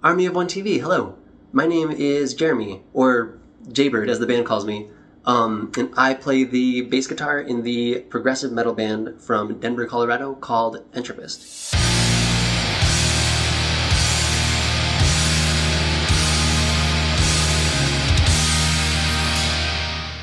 Army of One TV, hello. My name is Jeremy, or Jaybird as the band calls me, and I play the bass guitar in the progressive metal band from Denver, Colorado called Entropist.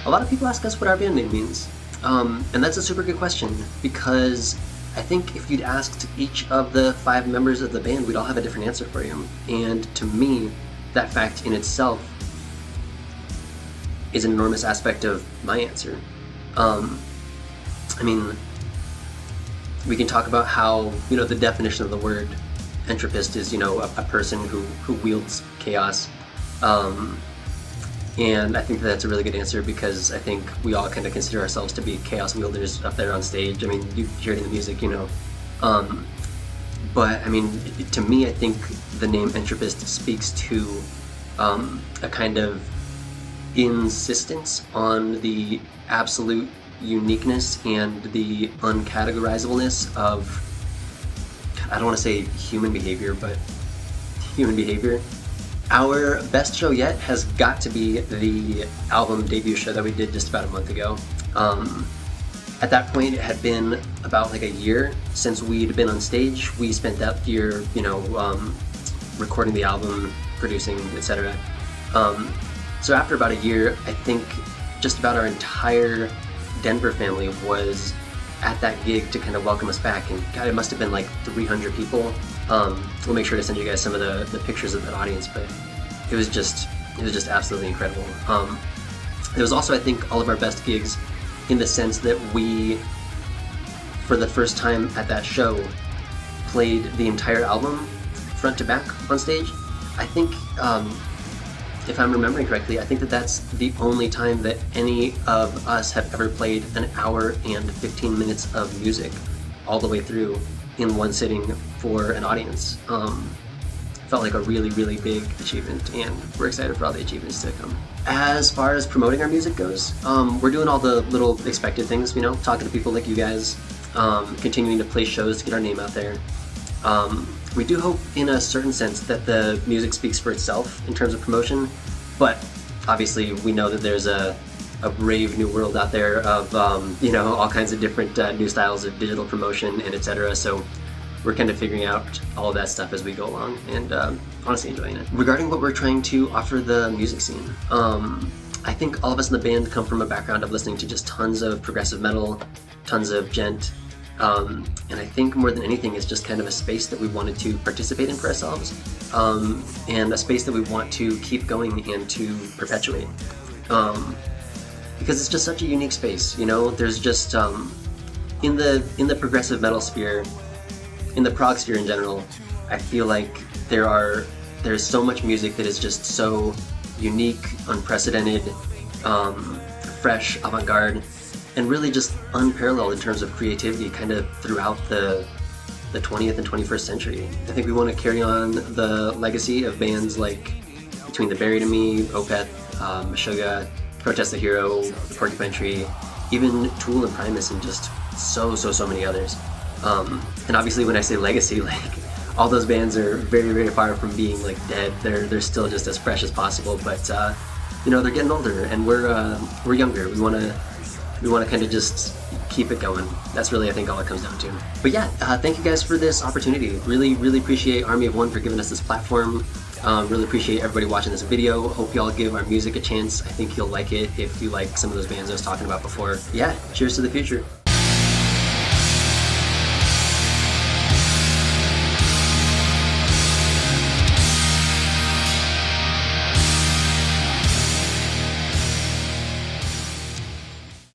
A lot of people ask us what our band name means, and that's a super good question, because I think if you'd asked each of the 5 members of the band, we'd all have a different answer for you. And to me, that fact in itself is an enormous aspect of my answer. I mean, we can talk about how, the definition of the word entropist is, a person who wields chaos. And I think that's a really good answer, because I think we all kind of consider ourselves to be chaos wielders up there on stage. I mean, you hear it in the music, But I mean, to me, I think the name Entropist speaks to a kind of insistence on the absolute uniqueness and the uncategorizableness of, I don't want to say human behavior, but human behavior. Our best show yet has got to be the album debut show that we did just about a month ago. At that point, it had been about like a year since we'd been on stage. We spent that year, recording the album, producing, etc. So after about a year, I think just about our entire Denver family was at that gig to kind of welcome us back, and God, it must have been like 300 people. We'll make sure to send you guys some of the pictures of that audience, but it was just absolutely incredible. It was also, I think, all of our best gigs in the sense that we, for the first time at that show, played the entire album front to back on stage. I think, if I'm remembering correctly, I think that's the only time that any of us have ever played an hour and 15 minutes of music all the way through in one sitting for an audience. Felt like a really, really big achievement, and we're excited for all the achievements to come. As far as promoting our music goes, we're doing all the little expected things, talking to people like you guys, continuing to play shows to get our name out there. We do hope, in a certain sense, that the music speaks for itself in terms of promotion, but obviously we know that there's a brave new world out there of, all kinds of different new styles of digital promotion and etc. So we're kind of figuring out all of that stuff as we go along, and honestly enjoying it. Regarding what we're trying to offer the music scene, I think all of us in the band come from a background of listening to just tons of progressive metal, tons of djent, and I think more than anything it's just kind of a space that we wanted to participate in for ourselves, and a space that we want to keep going and to perpetuate. Because it's just such a unique space, there's just, in the progressive metal sphere, in the prog sphere in general, I feel like there's so much music that is just so unique, unprecedented, fresh, avant-garde, and really just unparalleled in terms of creativity kind of throughout the 20th and 21st century. I think we want to carry on the legacy of bands like Between the Buried and Me, Opeth, Meshuggah, Protest the Hero, The Porcupine Tree, even Tool and Primus, and just so many others. And obviously when I say legacy, like, all those bands are very, very far from being like dead. They're still just as fresh as possible, but they're getting older, and we're younger. We want to kind of just keep it going. That's really, I think, all it comes down to. But yeah, thank you guys for this opportunity. Really, really appreciate Army of One for giving us this platform. Really appreciate everybody watching this video. Hope y'all give our music a chance. I think you'll like it if you like some of those bands I was talking about before. Yeah, cheers to the future.